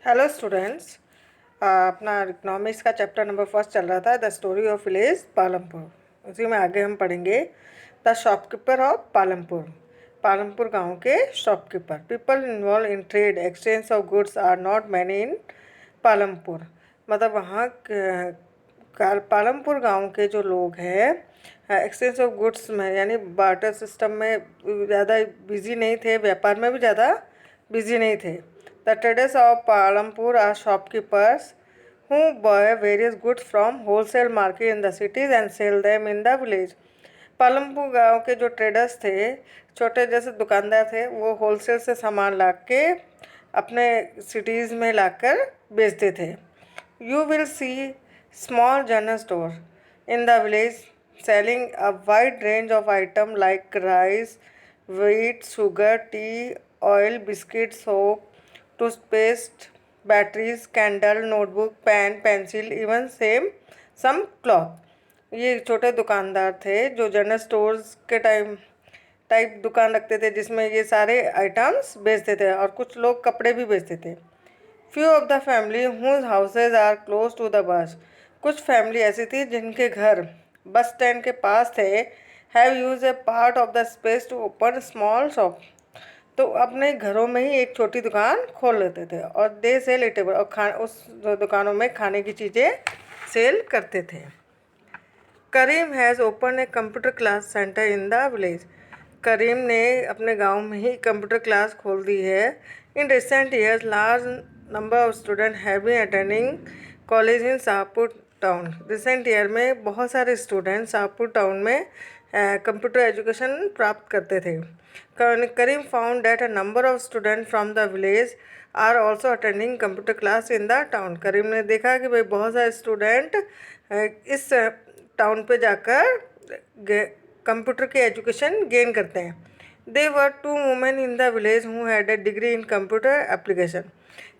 Hello students. अपना economics का chapter number first चल रहा था, the story of village Palampur. उसी में आगे हम पढ़ेंगे the shopkeeper of Palampur. Palampur गांव के shopkeeper. People involve in trade exchange of goods are not many in Palampur. मतलब वहाँ पालमपुर गांव के जो लोग हैं एक्सचेंज ऑफ गुड्स में यानी बार्टर सिस्टम में ज़्यादा बिजी नहीं थे, व्यापार में भी ज़्यादा बिजी नहीं थे। The traders of Palampur are shopkeepers who buy various goods from wholesale market in the cities and sell them in the village. Palampur गांव के जो ट्रेडर्स थे, छोटे जैसे दुकानदार थे, वो होलसेल से सामान ला के अपने सिटीज़ में लाकर बेचते थे। You will C small general store in the village selling a wide range of items like rice, wheat, sugar, tea, oil, biscuits, soap, toothpaste, batteries, candle, notebook, pen, pencil, even some cloth। ये छोटे दुकानदार थे जो general stores के type दुकान रखते थे, जिसमें ये सारे आइटम्स बेचते थे, और कुछ लोग कपड़े भी बेचते थे। Few of the family whose houses are close to the bus. कुछ फैमिली ऐसी थी जिनके घर बस स्टैंड के पास थे। Have use a part of the space to open small shop. तो अपने घरों में ही एक छोटी दुकान खोल लेते थे और दे सेल इटेबल, और उस दुकानों में खाने की चीज़ें सेल करते थे। Karim has open a computer class centre in the village. Karim ने अपने गांव में ही कंप्यूटर क्लास खोल दी है। In recent years large number of student have been attending college in Shahpur town. Recent year में बहुत सारे स्टूडेंट शाहपुर टाउन में कंप्यूटर एजुकेशन प्राप्त करते थे। Karim found that a number of student from the village are also attending computer class in the town. Karim ने देखा कि भाई बहुत सारे स्टूडेंट इस टाउन पे जाकर कंप्यूटर की एजुकेशन गेन करते हैं। दे वर 2 women in the village who had a degree in computer application.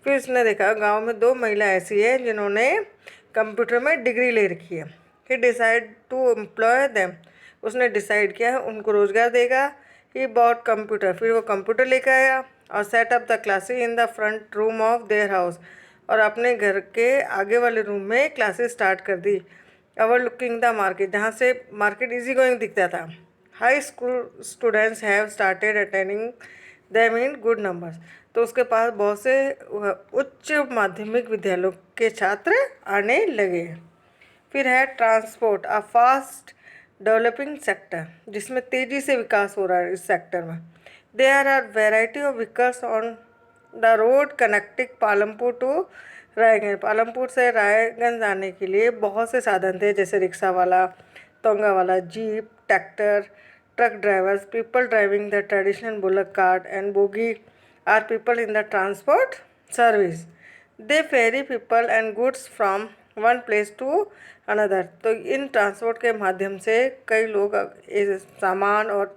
फिर उसने देखा गांव में 2 महिला ऐसी है जिन्होंने कंप्यूटर में डिग्री ले रखी है। ही डिसाइड टू एम्प्लॉय देम। उसने डिसाइड किया है उनको रोज़गार देगा। He bought computer. फिर वो कंप्यूटर लेकर आया और set up the classes in the front room of their house. और अपने घर के आगे वाले रूम में क्लासेस स्टार्ट कर दी। ओवर लुकिंग द मार्केट, जहाँ से मार्केट इजी गोइंग दिखता था। High school students have started attending them in good numbers. तो उसके पास बहुत से उच्च माध्यमिक विद्यालयों के छात्र आने लगे। फिर है transport, a fast developing sector, जिसमें तेज़ी से विकास हो रहा है इस सेक्टर में। There are variety of vehicles on the road connecting Palampur to Raiganj. Palampur से रायगंज आने के लिए बहुत से साधन थे, जैसे रिक्शा वाला, तोंगा वाला, jeep, tractor, truck drivers. People driving the traditional bullock cart and bogie are people in the transport service. They ferry people and goods from one place to another. तो इन ट्रांसपोर्ट के माध्यम से कई लोग सामान और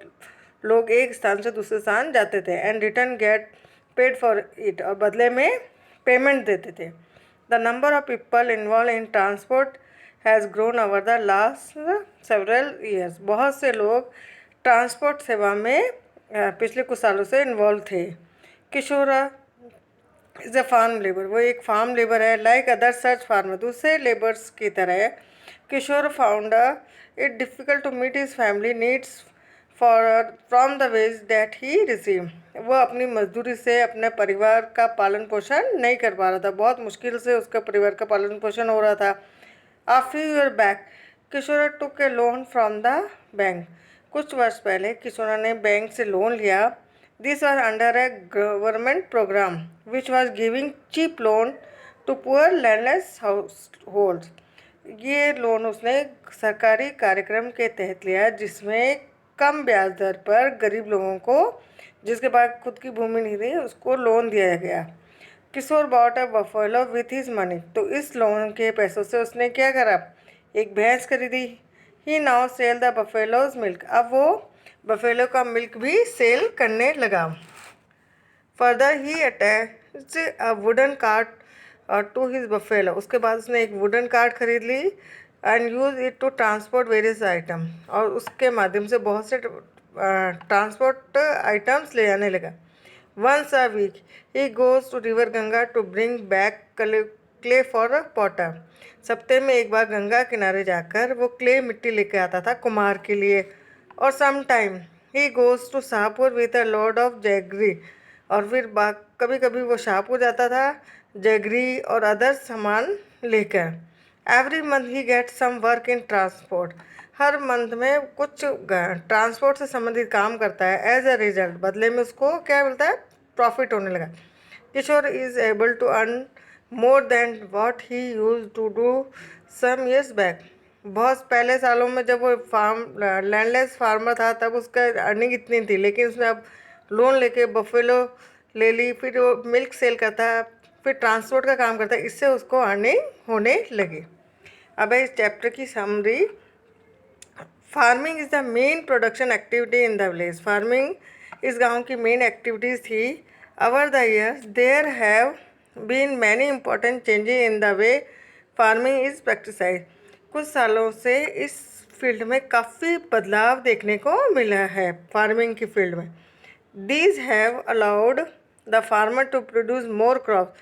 लोग एक स्थान से दूसरे स्थान जाते थे। And return get paid for it, और बदले में पेमेंट देते थे। The number of people involve in transport has grown over the last several years. बहुत से लोग ट्रांसपोर्ट सेवा में पिछले कुछ सालों से इन्वॉल्व थे। Kishora is a farm labour, वो एक फार्म लेबर है। लाइक अदर सर्च फार्मर, दूसरे लेबर्स की तरह Kishor found it difficult to meet his family needs for from the wage that he receive. वो अपनी मजदूरी से अपने परिवार का पालन पोषण नहीं कर पा रहा था, बहुत मुश्किल से उसका परिवार का पालन पोषण हो रहा था। A few years back, किशोरा took a loan from the bank. कुछ वर्ष पहले किशोरा ने बैंक से लोन लिया। This was under a government program which was giving cheap loan to poor landless households. ये लोन उसने सरकारी कार्यक्रम के तहत लिया, जिसमें कम ब्याज दर पर गरीब लोगों को, जिसके पास खुद की भूमि नहीं थी, उसको लोन दिया गया। Kishor bought a buffalo with his money. तो इस लोन के पैसों से उसने क्या करा, एक भैंस खरीदी। He now sell the buffalo's milk. अब वो बफेलो का मिल्क भी सेल करने लगा। Further he attach a wooden cart to his buffalo. उसके बाद उसने एक वुडन कार्ट खरीद ली and use it to transport various item, और उसके माध्यम से बहुत से ट्रांसपोर्ट आइटम्स ले जाने लगा। Once a week, he goes to river Ganga to bring back clay for a potter. सप्ते में एक बार गंगा किनारे जाकर वो क्ले मिट्टी लेके आता था कुम्हार के लिए. और some time he goes to Shahpur with a load of jaggery. और फिर कभी कभी वो शाहपुर जाता था जैगरी और अदर सामान लेकर. Every month he get some work in transport. हर मंथ में कुछ ट्रांसपोर्ट से संबंधित काम करता है. एज अ रिजल्ट बदले में उसको क्या मिलता है, प्रॉफिट होने लगा. Kishor is able to earn more than what he use to do some years back. बहुत पहले सालों में जब वो लैंडलेस फार्मर था तब उसका अर्निंग इतनी थी, लेकिन उसने अब लोन लेके बफेलो ले ली, फिर वो मिल्क सेल करता है, फिर ट्रांसपोर्ट का काम करता है. इससे उसको अर्निंग होने लगी. अब है इस चैप्टर की summary. Farming is the main production activity in the village. Farming इस गांव की मेन एक्टिविटीज़ थी. Over the years there have been many important changes in the way farming is practise. कुछ सालों से इस फील्ड में काफ़ी बदलाव देखने को मिला है फार्मिंग की फील्ड में. These have allowed the farmer to produce more crop.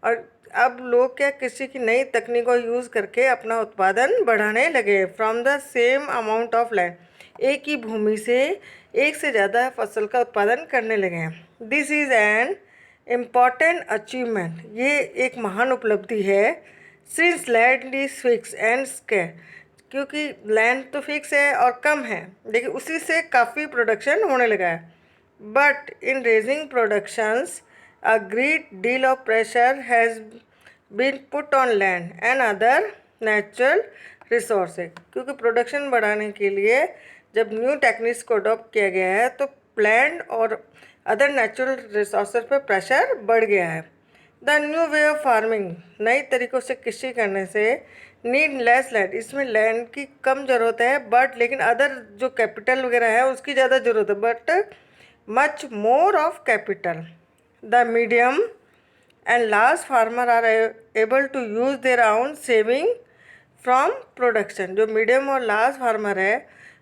और अब लोग क्या कृषि की नई तकनीक को यूज़ करके अपना उत्पादन बढ़ाने लगे. From the same amount of land. एक ही भूमि से एक से ज़्यादा फसल का उत्पादन करने लगे हैं. This is an important achievement. ये एक महान उपलब्धि है. Since land is fix and square. क्योंकि लैंड तो फिक्स है और कम है, लेकिन उसी से काफ़ी प्रोडक्शन होने लगा है. But in raising productions a great deal of pressure has been put on land and other natural resources. क्योंकि प्रोडक्शन बढ़ाने के लिए जब न्यू टेक्निक्स को अडॉप्ट किया गया है तो लैंड और अदर नेचुरल रिसोर्सेज पर प्रेशर बढ़ गया है. The new way of farming. नई तरीक़ों से कृषि करने से नीड लेस लैंड. इसमें लैंड की कम ज़रूरत है, बट लेकिन अदर जो कैपिटल वगैरह है उसकी ज़्यादा ज़रूरत है, but much more of capital. The medium and large farmer are able to use their own saving from production. जो मीडियम और लार्ज फार्मर है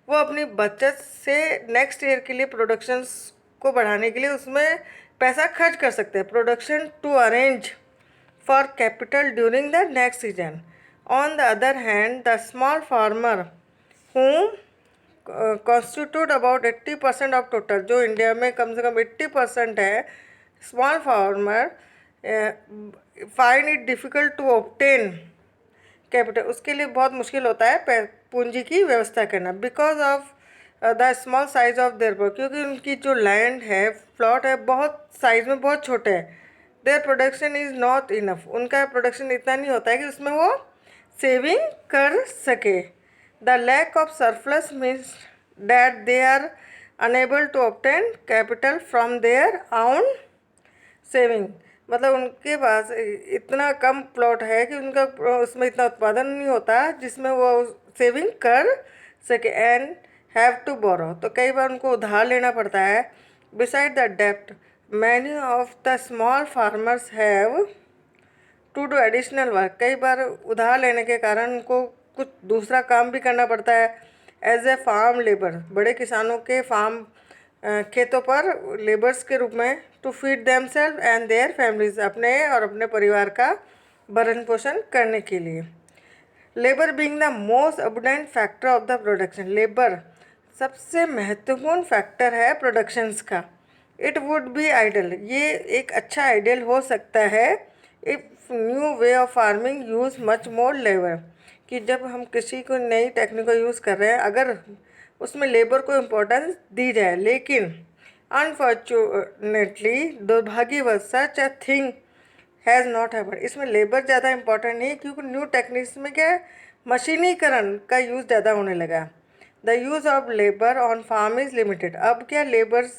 वो अपनी बचत से नेक्स्ट ईयर के लिए प्रोडक्शंस को बढ़ाने के लिए उसमें पैसा खर्च कर सकते हैं. Production to arrange for capital during the next season. On the other hand the small farmer who constitute about 80% of total. जो इंडिया में कम से कम 80% है, small farmer find it difficult to obtain capital. उसके लिए बहुत मुश्किल होता है पूंजी की व्यवस्था करना. Because of the small size of their work. क्योंकि उनकी जो लैंड है, प्लॉट है, बहुत साइज में बहुत छोटे हैं. Their production is not enough. उनका प्रोडक्शन इतना नहीं होता है कि उसमें वो सेविंग कर सके. The lack of surplus means that they are unable to obtain capital from their own saving. मतलब उनके पास इतना कम प्लॉट है कि उनका उसमें इतना उत्पादन नहीं होता जिसमें वो सेविंग कर सके. And have to borrow. तो कई बार उनको उधार लेना पड़ता है. बिसाइड द डेप्ट many of the small farmers have to do additional work. कई बार उधार लेने के कारण उनको कुछ दूसरा काम भी करना पड़ता है. As a farm labour. बड़े किसानों के फार्म खेतों पर लेबर्स के रूप में. To feed themselves and their families. अपने और अपने परिवार का भरण पोषण करने के लिए. Labour being the most abundant factor of the production. Labour सबसे महत्वपूर्ण फैक्टर है प्रोडक्शंस का. It would be idle. ये एक अच्छा आइडियल हो सकता है if new way of farming use much more labour. कि जब हम कृषि को नई टेक्निक को यूज़ कर रहे हैं, अगर उसमें लेबर को इम्पोर्टेंस दी जाए. लेकिन अनफॉर्चुनेटली दुर्भाग्यवश such a thing has not happen. इसमें लेबर ज़्यादा इम्पोर्टेंट नहीं है क्योंकि न्यू टेक्निक्स में क्या है, मशीनीकरण का यूज़ ज़्यादा होने लगा. The use of labour on farm is limited. अब क्या लेबर्स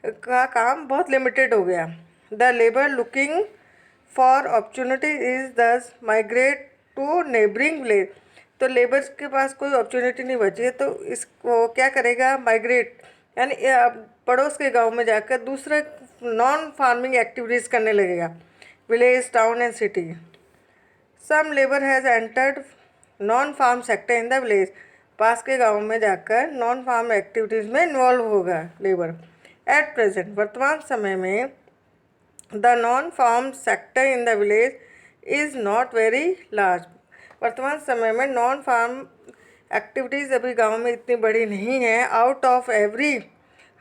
का काम बहुत लिमिटेड हो गया. The labour looking for opportunity is thus migrate to neighbouring village. तो लेबर्स के पास कोई अपॉर्चुनिटी नहीं बची है, तो इसको क्या करेगा, माइग्रेट यानी पड़ोस के गांव में जाकर दूसरे नॉन फार्मिंग एक्टिविटीज़ करने लगेगा. Village, town and city. Some labour has entered non farm sector in the village. पास के गांव में जाकर नॉन फार्म एक्टिविटीज़ में इन्वॉल्व होगा लेबर. एट प्रेजेंट वर्तमान समय में the non farm sector in the village is not very large. वर्तमान समय में नॉन फार्म एक्टिविटीज़ अभी गांव में इतनी बड़ी नहीं है। Out of every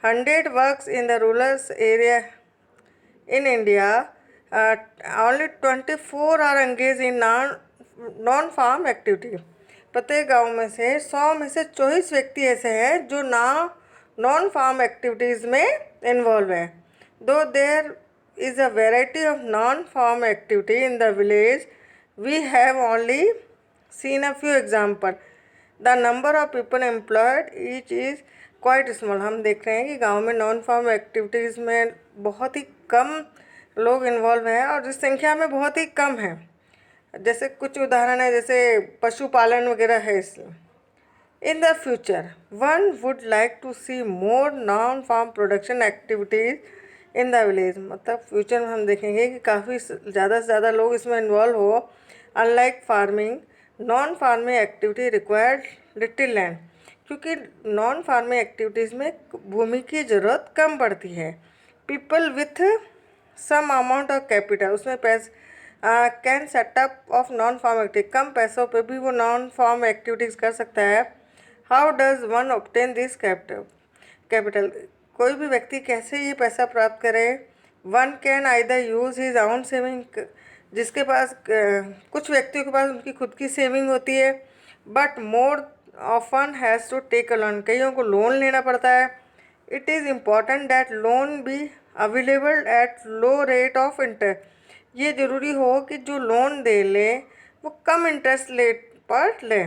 100 works in the rural area in India, only 24 are engage in non farm activity. प्रत्येक गांव में से 100 में से 24 व्यक्ति ऐसे हैं जो नॉन फार्म एक्टिविटीज़ में इन्वॉल्व हैं। दो there is a variety of non-farm activity in the village, we have only seen a few examples. The number of people employed each is quite small. हम देख रहे हैं कि गांव में नॉन फार्म एक्टिविटीज़ में बहुत ही कम लोग इन्वॉल्व हैं और इस संख्या में बहुत ही कम है। जैसे कुछ उदाहरण है, जैसे पशुपालन वगैरह है इसमें। In the future, one would like to see more non-farm production activities in the village. मतलब फ्यूचर में हम देखेंगे कि काफ़ी ज़्यादा से ज़्यादा लोग इसमें इन्वॉल्व हो। Unlike farming, non farming activity required little land, क्योंकि नॉन फार्मिंग एक्टिविटीज़ में भूमि की ज़रूरत कम पड़ती है। People with some amount of capital, उसमें can set up of non farm activity, कम पैसों पे भी वो नॉन फार्म एक्टिविटीज़ कर सकता है। How does one obtain this capital, कोई भी व्यक्ति कैसे ये पैसा प्राप्त करे। One can either use his own saving, जिसके पास कुछ व्यक्तियों के पास उनकी खुद की सेविंग होती है, but more often has to take a loan, कईयों को लोन लेना पड़ता है। It is important that loan be available at low rate of interest, ये ज़रूरी हो कि जो लोन दे ले वो कम इंटरेस्ट रेट पर ले,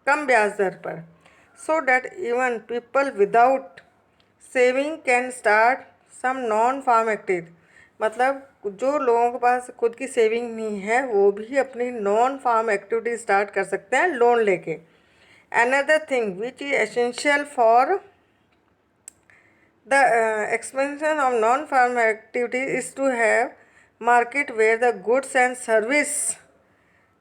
कम ब्याज दर पर, so that even people without saving can start some non farm activity. मतलब जो लोगों के पास खुद की सेविंग नहीं है वो भी अपनी नॉन फार्म एक्टिविटी स्टार्ट कर सकते हैं लोन लेके। Another thing which is essential for the expansion of non farm activity is to have market where the goods and service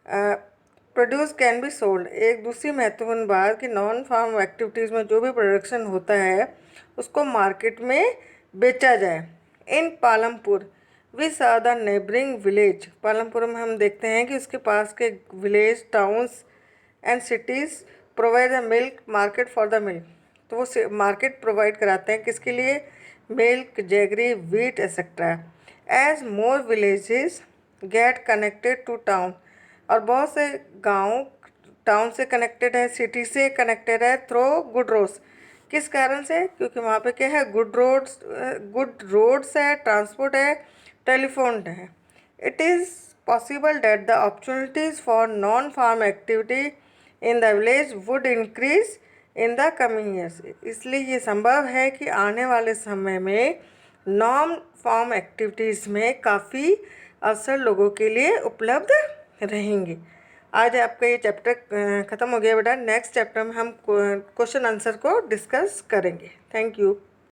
produce can be sold. एक दूसरी महत्वपूर्ण बात कि नॉन फार्म एक्टिविटीज़ में जो भी प्रोडक्शन होता है उसको मार्केट में बेचा जाए। In Palampur we saw the neighbouring village, Palampur में हम देखते हैं कि उसके पास के village, towns and cities provide the milk market for the milk, तो वो मार्केट प्रोवाइड कराते हैं किसके लिए, milk, jaggery, wheat etcetera. As more villages get connected to town, और बहुत से गांव टाउन से कनेक्टेड है, सिटी से कनेक्टेड है थ्रू गुड रोड्स। किस कारण से, क्योंकि वहाँ पे क्या है, गुड रोड्स है, ट्रांसपोर्ट है, टेलीफोन है। It is possible that the opportunities for non farm activity in the village would increase in the coming years. इसलिए ये संभव है कि आने वाले समय में नॉन फार्म एक्टिविटीज़ में काफ़ी अवसर लोगों के लिए उपलब्ध रहेंगे। आज आपका ये चैप्टर ख़त्म हो गया बेटा। नेक्स्ट चैप्टर में हम क्वेश्चन आंसर को डिस्कस करेंगे। Thank you.